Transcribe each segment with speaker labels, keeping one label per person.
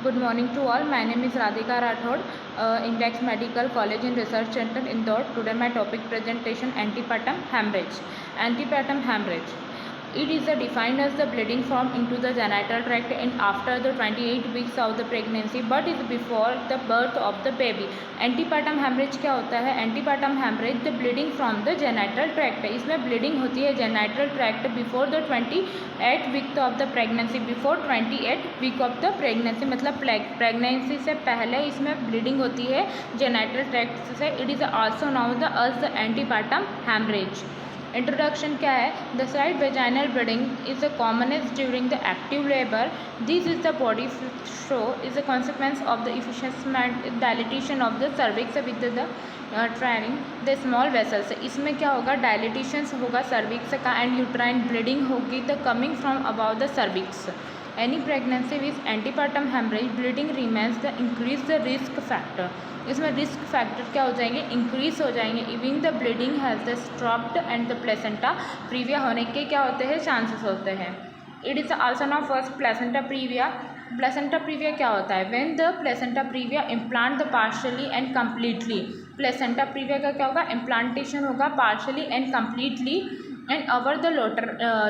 Speaker 1: Good morning to all. My name is Radhika Rathod, Index Medical College and Research Center, Indore. Today my topic presentation antepartum hemorrhage. Antepartum hemorrhage. It is defined as the bleeding from into the genital tract and after the 28 weeks of the pregnancy, but is before the birth of the baby. Antepartum haemorrhage क्या होता है? Antepartum haemorrhage the bleeding from the genital tract. इसमें bleeding होती है genital tract before the 28 week of the pregnancy. Before 28 week of the pregnancy मतलब pregnancy से पहले इसमें ब्लीडिंग होती है जेनाइटल ट्रैक्ट से. It is also known the antepartum haemorrhage. Introduction क्या है? The side vaginal bleeding is the commonest during the active labour. This is the body show is a consequence of the efficient dilatation of the cervix with the tearing the small vessels. इसमें क्या होगा? Dilatation होगा cervix का and uterine bleeding होगी the coming from about the cervix. Any pregnancy with antepartum haemorrhage bleeding remains the increase the risk factor. इसमें risk factor क्या हो जाएंगे? इंक्रीज हो जाएंगे. Even the bleeding has the stopped and the placenta previa होने के क्या होते हैं? चांसेस होते हैं. It is also now first placenta previa. Placenta previa क्या होता है? When the placenta previa implant the partially and completely. Placenta previa का क्या होगा? इम्प्लांटेशन होगा partially and completely and over the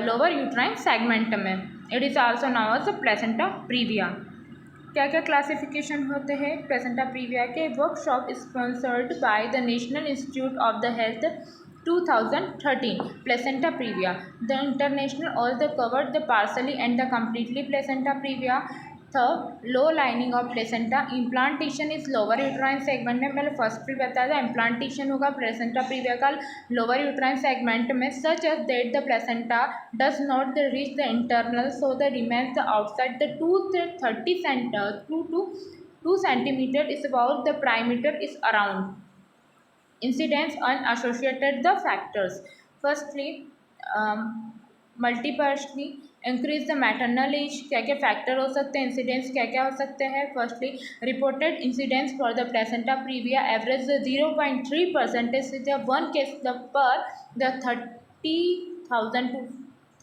Speaker 1: lower uterine segment में. It is also now as placenta previa. क्या क्या क्लासिफिकेशन होते हैं प्लेसेंटा प्रीविया के? Workshop sponsored by the National Institute of the Health 2013. Placenta previa the international all the covered the partially and the completely placenta previa. Third low lining of placenta. Implantation is lower uterine segment में. मैंने first भी बताया था implantation होगा placenta previa का lower uterine segment में. Such as that the placenta does not the reach the internal so the remains the outside the 2 centimeter is about the perimeter is around. Incidence and associated the factors. Firstly, multipartly increase the maternal age. क्या क्या factor हो सकते हैं? Incidence क्या क्या हो सकते हैं? Firstly reported incidence for the placenta previa average 0.3% with one case per the 30,000 to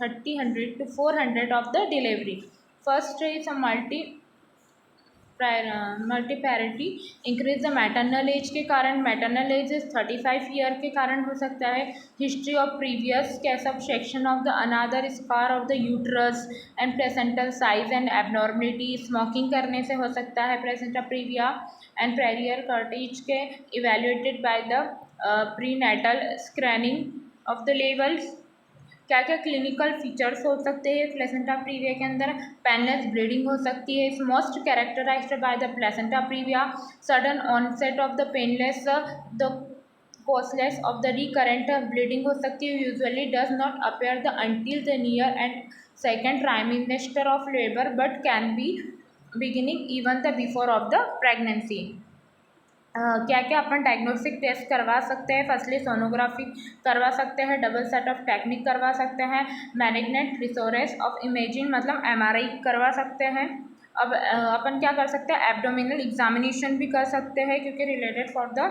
Speaker 1: 30,000 to 400 of the delivery. First is a multiparity. Increase the maternal age के कारण. मैटरनल एज 35 ईयर के कारण हो सकता है. History of previous case of section of the another scar of the uterus and placental size and abnormality. Smoking करने से हो सकता है placenta previa. And prior curettage के evaluated by the prenatal screening of the levels. क्या क्या clinical features हो सकते हैं प्लेसेंटा प्रीविया के अंदर? पेनलेस ब्लीडिंग हो सकती है. Is most characterized by the placenta previa. Sudden onset of the painless the causeless of the recurrent bleeding हो सकती है. Usually does not appear the until the near end second trimester of labour but can be beginning even the before of the pregnancy. क्या क्या अपन diagnostic test करवा सकते हैं? Firstly sonography करवा सकते हैं. डबल सेट ऑफ टेक्निक करवा सकते हैं. मैनेजमेंट रिसोर्स ऑफ इमेजिंग मतलब MRI करवा सकते हैं. अब अपन क्या कर सकते हैं? एब्डोमिनल एग्जामिनेशन भी कर सकते हैं क्योंकि रिलेटेड फॉर द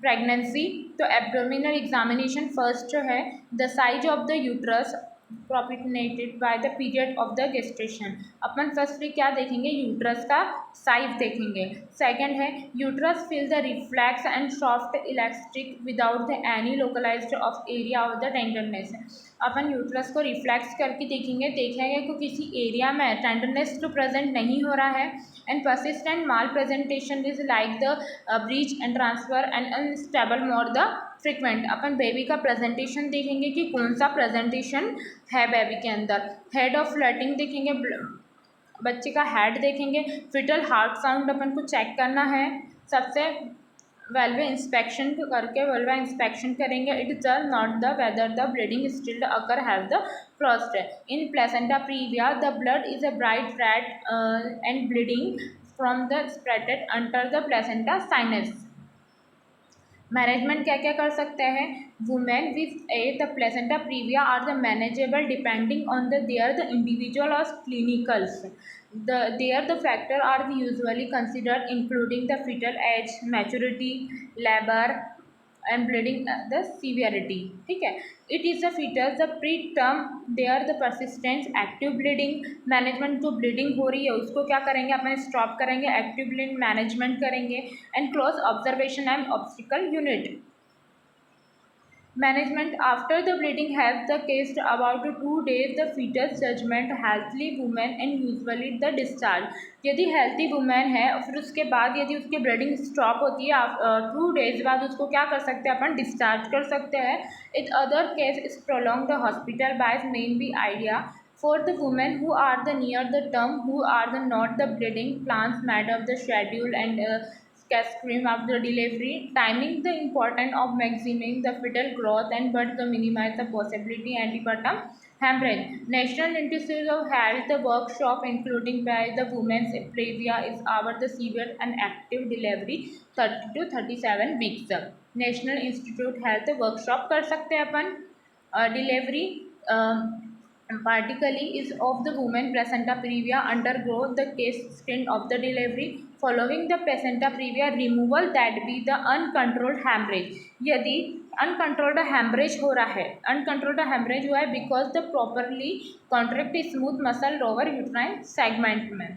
Speaker 1: प्रेगनेंसी. तो एब्डोमिनल एग्जामिनेशन फर्स्ट है. The size of the uterus proportionate by the period of the gestation. अपन फर्स्टली क्या देखेंगे? यूट्रस का साइज देखेंगे. सेकंड है uterus feel the reflex and soft elastic without the any localized of area of the tenderness. अपन uterus को reflex करके देखेंगे कि किसी एरिया में टेंडरनेस तो प्रेजेंट नहीं हो रहा है. And persistent mall presentation is like the breach and transfer and unstable more the frequent. Upon baby का प्रेजेंटेशन देखेंगे कि कौन सा प्रेजेंटेशन है बेबी के अंदर. हेड ऑफ फ्लटिंग देखेंगे. बच्चे का हेड देखेंगे. फिटल हार्ट साउंड अपन को चेक करना है. सबसे वेल्वे इंस्पेक्शन करके वेल्वा इंस्पेक्शन करेंगे. It is not the whether the bleeding still occur have the frost. In placenta previa the blood is a bright red and bleeding from the spreaded under the placenta sinus. Management क्या क्या कर सकते हैं? Women with the placenta previa are the manageable depending on the their the individual और clinicals. There the factor are usually considered including the fetal age, maturity, labor, and bleeding the severity, ठीक है। It is the features the preterm there the persistence active bleeding management, जो bleeding हो रही है उसको क्या करेंगे अपने स्टॉप करेंगे, एक्टिव ब्लीडिंग मैनेजमेंट करेंगे, and close observation and obstetrical unit management. After the bleeding have the case about 2 days the fetus judgment healthily women and usually the discharge. यदि हेल्थी वुमेन है और फिर उसके बाद यदि उसकी ब्लीडिंग स्टॉप होती है 2 days बाद, उसको क्या कर सकते हैं अपन, डिस्चार्ज कर सकते हैं। It other case is prolong the hospital by men be idea for the women who are the near the term, who are the not the bleeding plans matter of the schedule and screen of the delivery, timing the important of maximizing the fetal growth and but the minimize the possibility antepartum hemorrhage. National Institute of Health the workshop including by the women's previa is our the severe and active delivery 30 to 37 weeks. National Institute Health workshop कर सकते हैं अपन delivery particularly is of the woman placenta previa undergo the case stint of the delivery following the placenta previa removal that be the uncontrolled hemorrhage। यदि uncontrolled haemorrhage हो रहा है, uncontrolled haemorrhage हुआ है because the properly contract smooth muscle lower uterine segment में,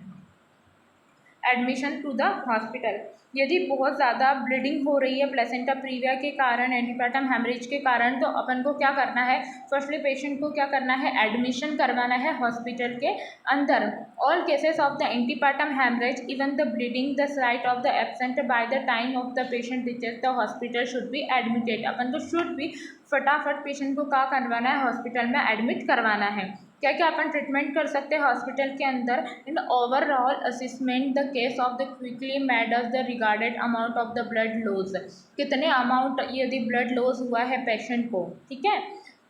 Speaker 1: admission to the hospital. यदि बहुत ज़्यादा ब्लीडिंग हो रही है प्लेसेंटा प्रीविया के कारण, एंटीपार्टम हेमरेज के कारण, तो अपन को क्या करना है, फर्स्टली पेशेंट को क्या करना है, एडमिशन करवाना है हॉस्पिटल के अंदर। All cases of the antepartum haemorrhage even the bleeding the site of the absent by the time of the patient reaches the hospital should be admitted. अपन को शुड भी फटाफट पेशेंट को क्या करवाना है, हॉस्पिटल में एडमिट करवाना है। क्या क्या अपन ट्रीटमेंट कर सकते हैं हॉस्पिटल के अंदर, in overall assessment the case of the quickly matters the regarded amount of the blood loss, कितने अमाउंट यदि ब्लड लॉस हुआ है पेशेंट को, ठीक है।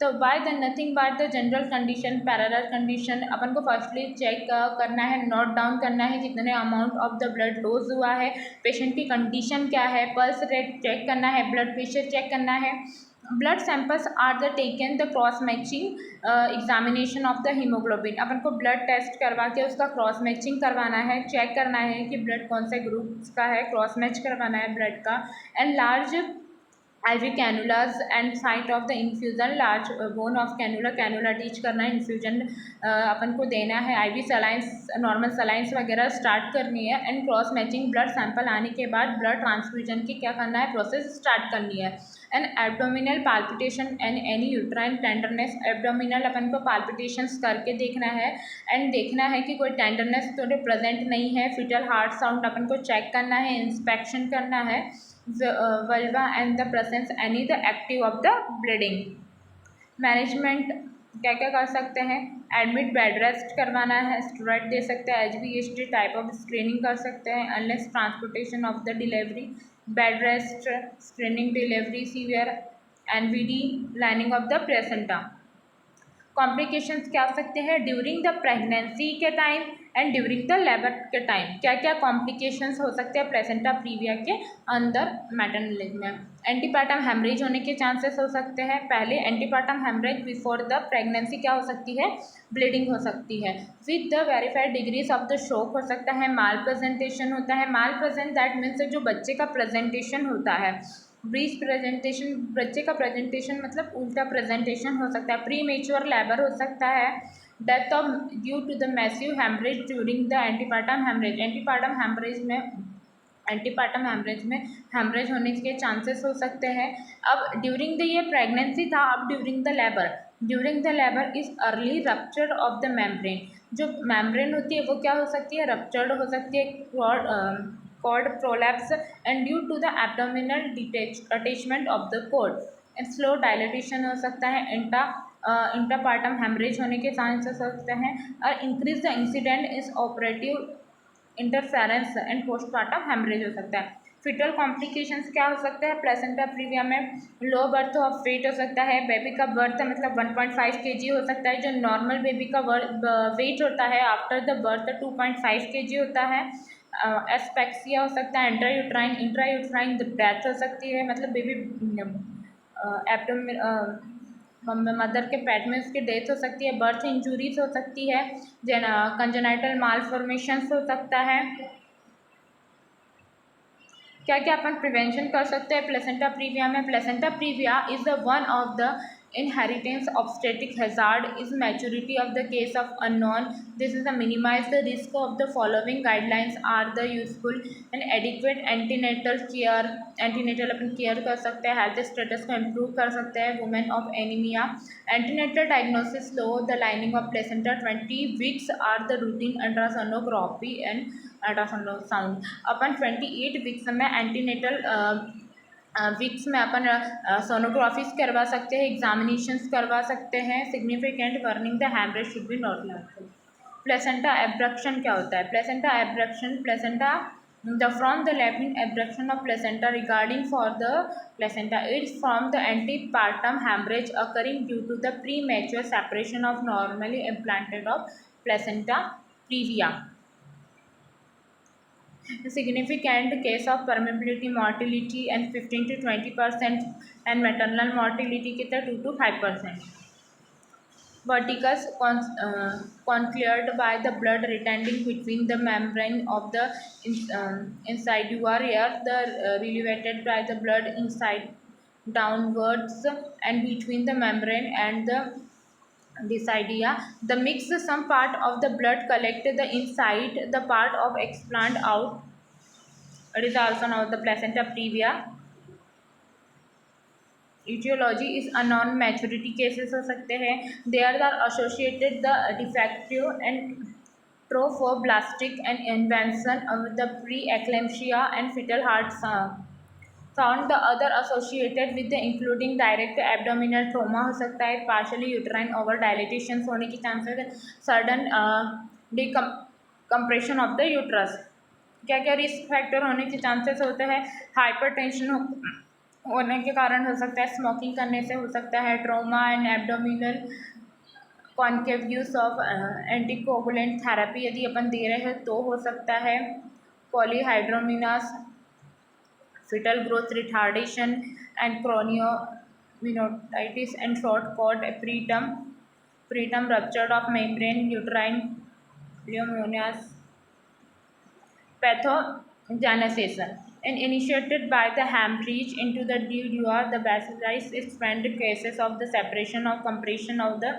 Speaker 1: तो by the nothing by the general condition parallel condition, अपन को फर्स्टली चेक करना है, नोट डाउन करना है कितने amount of the blood loss हुआ है, पेशेंट की कंडीशन क्या है, पल्स रेट चेक करना है, ब्लड प्रेशर चेक करना है। Blood samples are the taken the cross matching examination of the haemoglobin, अपन को ब्लड टेस्ट करवा के उसका क्रॉस मैचिंग करवाना है, चेक करना है कि ब्लड कौन से ग्रुप का है, क्रॉस मैच करवाना है ब्लड का। And large IV cannulas and site of the infusion, large bone of cannula, cannula teach करना है, इन्फ्यूजन अपन को देना है, IV सलाइंस नॉर्मल सलाइंस वगैरह स्टार्ट करनी है। And cross matching blood sample आने के बाद ब्लड ट्रांसफ्यूजन की क्या करना है, प्रोसेस स्टार्ट करनी है। And abdominal palpitation and any uterine tenderness, abdominal अपन को पाल्पिटेशंस करके देखना है एंड देखना है कि कोई टेंडरनेस तो प्रेजेंट नहीं है। फिटल हार्ट साउंड अपन को चेक करना है, इंस्पेक्शन करना है। vulva and the presence any the active of the bleeding। Management क्या क्या कर सकते हैं, एडमिट बेड रेस्ट करवाना है, स्टेरॉइड दे सकते हैं, HbHT टाइप ऑफ स्क्रीनिंग कर सकते हैं, unless transportation of the delivery, bed rest screening delivery severe NVD lining of the placenta. Complications क्या हो सकते हैं ड्यूरिंग द प्रेगनेंसी के time and during the labour के टाइम, क्या क्या कॉम्प्लिकेशंस हो सकते हैं प्लेसेंटा प्रीविया के अंदर मैटरनल एज में। एंटीपार्टम हेमरेज होने के चांसेस हो सकते हैं। पहले antepartum haemorrhage before the pregnancy क्या हो सकती है, ब्लीडिंग हो सकती है। With the verified degrees of the shock हो सकता है, माल प्रेजेंटेशन होता है। माल प्रेजेंट दैट मीन्स जो बच्चे का प्रेजेंटेशन होता है, ब्रीच प्रेजेंटेशन, बच्चे का प्रेजेंटेशन मतलब उल्टा प्रेजेंटेशन हो सकता है। प्री मेच्योर लेबर हो सकता है। Death of due to the massive haemorrhage during the antepartum haemorrhage, antepartum haemorrhage में हेमरेज होने के चांसेस हो सकते हैं। अब ड्यूरिंग द ये प्रेगनेंसी था, अब during the labour is early rupture of the membrane, जो मेम्ब्रेन होती है वो क्या हो सकती है, रप्चर्ड हो सकती है, cord prolapse and due to the abdominal attachment of the cord, slow dilatation हो सकता है। इंटापार्टम हेमरेज होने के चांसेस हो सकते हैं। और increase the incident is operative interference and postpartum haemorrhage हो सकता है। फिटल कॉम्प्लिकेशंस क्या हो सकता है प्लेसेंटा प्रीविया में, लो बर्थ ऑफ वेट हो सकता है, बेबी का बर्थ मतलब 1.5 kg हो सकता है, जो नॉर्मल बेबी का वेट होता है आफ्टर द बर्थ 2.5 kg होता है। एस्पेक्सिया हो सकता है, इंट्रायूट्राइन डेथ हो सकती है, मतलब बेबी मदर के पेट में उसकी डेथ हो सकती है। बर्थ इंजुरीज हो सकती है, कंजेनाइटल मालफॉर्मेशंस हो सकता है। क्या क्या अपन प्रिवेंशन कर सकते हैं प्लेसेंटा प्रीविया में? Placenta previa is the one of the inheritance obstetric hazard is maturity of the case of unknown. This is to minimize the risk of the following guidelines are the useful and adequate antenatal care. Antenatal upon care कर सकते हैं, health status को improve कर सकते हैं women of anaemia. Antenatal diagnosis low the lining of placenta 20 weeks are the routine ultrasonography and ultrasound. अपन 28 weeks में antenatal weeks में अपन सोनोग्राफीज करवा सकते हैं, एग्जामिनेशंस करवा सकते हैं. Significant warning the haemorrhage should be not lateral. Placenta abruption क्या होता है? Placenta abruption, placenta the from the Latin abrasion of placenta regarding for the placenta, it's from the antepartum hemorrhage occurring due to the premature separation of normally implanted of placenta previa. Significant case of permeability mortality and 15 to 20% and maternal mortality कितना 2 to 5%. Verticus conclued by the blood retaining between the membrane of the insidua rear, the elevated by the blood inside downwards and between the membrane and the decidia. The mix some part of the blood collect the inside the part of explant out. It is also known as the placenta previa. etiology is unknown. Maturity cases हो सकते हैं. There are associated the defective and trophoblastic and invention of the pre eclampsia and fetal heart sound. The other associated with the including direct abdominal trauma हो सकता है. Partially uterine over dilatation होने की chances. Sudden decompression of the uterus. क्या क्या risk factor होने के chances होते हैं? हाइपरटेंशन होने के कारण हो सकता है, स्मोकिंग करने से हो सकता है, trauma and abdominal concave use of anticoagulant therapy यदि अपन दे रहे हैं तो हो सकता है. Polyhydramnios, fetal growth retardation and chorioamnionitis and short cord preterm ruptured of membrane uterine leiomyomas. Pathogenesis and initiated by the hemorrhage into the dudua. The bacillus expand cases of the separation of compression of the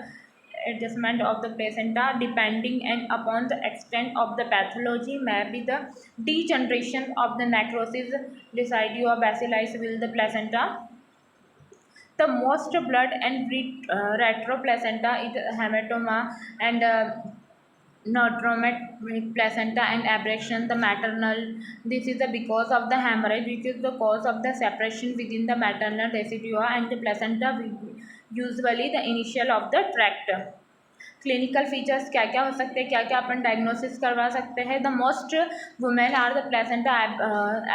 Speaker 1: adjustment of the placenta depending and upon the extent of the pathology may be the degeneration of the necrosis deciduo bacillus will the placenta. The most blood and retroplacenta is hematoma and notromet placenta and abrasion the maternal. This is the because of the hemorrhage which is the cause of the separation within the maternal residua and the placenta usually the initial of the tract. Clinical features क्या क्या हो सकते हैं, क्या क्या अपन diagnosis करवा सकते हैं? The most women are the placenta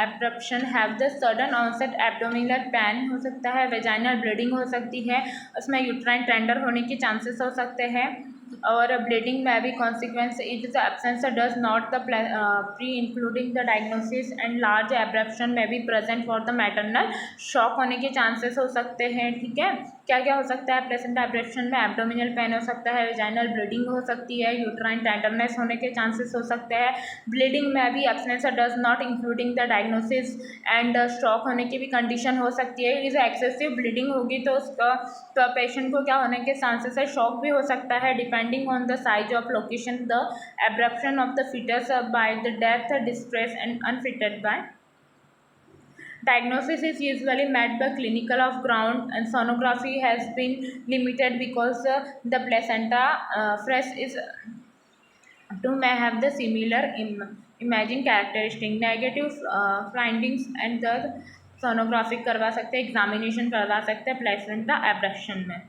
Speaker 1: abruption have the sudden onset abdominal pain हो सकता है, वेजाइनल ब्लीडिंग हो सकती है, उसमें यूट्राइन टेंडर होने के चांसेस हो सकते हैं और ब्लीडिंग में भी consequence it is absence does not the pre including the diagnosis and large abruption में भी present for the maternal shock होने के चांसेस हो सकते हैं. ठीक है, क्या क्या हो सकता है प्लेसेंटा एब्रप्शन में? एब्डोमिनल पेन हो सकता है, वेजाइनल ब्लीडिंग हो सकती है, यूट्राइन टेंडरनेस होने के चांसेस हो सकते हैं. ब्लीडिंग में भी absence does not including the diagnosis and stroke होने की भी कंडीशन हो सकती है. इज एक्सेसिव ब्लीडिंग होगी तो उसका तो पेशेंट को क्या होने के चांसेस है? शॉक भी हो सकता है. Depending on the size of location the abruption of the fetus by the death distress and unfitted by. Diagnosis is usually made by clinical of ground and sonography has been limited because the placenta fresh is to may have the similar imaging characteristic. Negative findings and the sonography करवा सकते हैं, examination करवा सकते हैं placenta abruption में.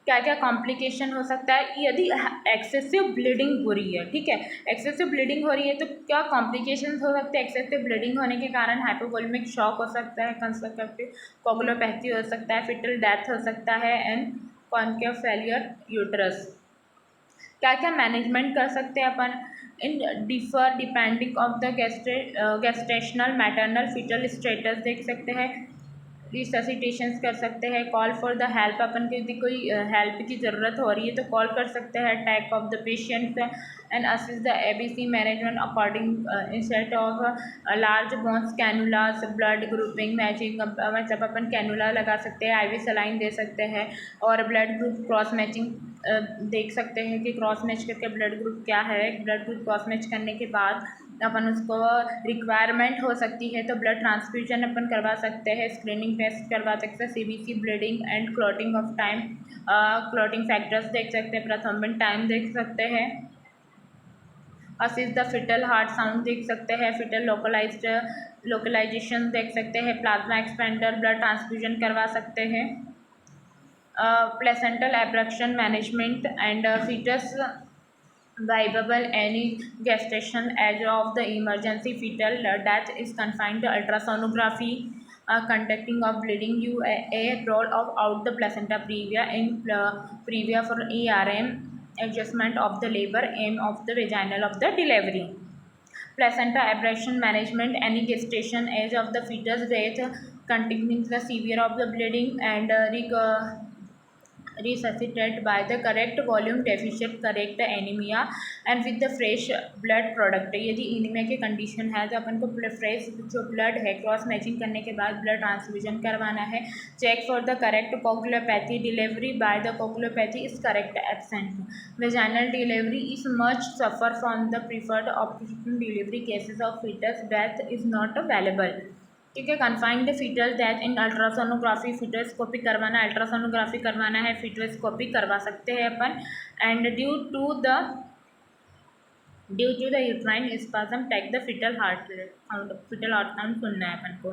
Speaker 1: क्या क्या complication हो सकता है यदि एक्सेसिव ब्लीडिंग हो रही है? ठीक है, एक्सेसिव ब्लीडिंग हो रही है तो क्या कॉम्प्लिकेशन हो सकते हैं? एक्सेसिव ब्लीडिंग होने के कारण हाइपोवोलेमिक शॉक हो सकता है, कंस्ट्रक्टिव कोगुलोपैथी हो सकता है, फिटल डेथ हो सकता है एंड कॉन्केव फेलियर यूट्रस. क्या क्या मैनेजमेंट कर सकते हैं अपन? In differ depending of the gestational maternal fetal status देख सकते हैं. रिससिटेशंस कर सकते हैं। कॉल फॉर द हेल्प, अपन को यदि कोई हेल्प की ज़रूरत हो रही है तो कॉल कर सकते हैं। Take off the patient and assist the ABC management according instead of large bones cannulas, blood grouping matching, मतलब अपन कैनुला लगा सकते हैं, आईवी सलाइन दे सकते हैं और ब्लड ग्रुप क्रॉस मैचिंग देख सकते हैं कि क्रॉस मैच करके ब्लड ग्रुप क्या है। ब्लड ग्रुप क्रॉस मैच करने के बाद अपन उसको रिक्वायरमेंट हो सकती है तो ब्लड ट्रांसफ्यूजन अपन करवा सकते हैं। स्क्रीनिंग टेस्ट करवा सकते हैं, CBC, bleeding and clotting of time, clotting factors देख सकते हैं, प्रथम टाइम देख सकते हैं। Assist the fetal heart sound देख सकते हैं, फिटल लोकलाइजेशन देख सकते हैं, प्लाज्मा एक्सपेंडर, ब्लड ट्रांसफ्यूजन करवा सकते हैं। Placental abruption management and fetus viable any gestation age of the emergency fetal death is confined to ultrasonography, conducting of bleeding a role of out the placenta previa in previa for ERM adjustment of the labor aim of the vaginal of the delivery. Placenta abrasion management, any gestation age of the fetus death containing the severe of the bleeding and resuscitate by the correct volume deficit, correct anemia and with the fresh blood product। यदि anaemia की condition है तो अपन को fresh जो blood है cross matching करने के बाद ब्लड ट्रांसफ्यूजन करवाना है। Check for the correct coagulopathy, delivery by the coagulopathy is correct absent. Vaginal delivery is much suffer from the preferred option delivery cases of fetus death is not available. ठीक है। Confined fetal death in ultrasonography, fetoscopy करवाना है, ultrasonography करवाना है, fetoscopy करवा सकते हैं अपन। And due to the uterine spasm take the fetal heart sound सुनना है अपन को।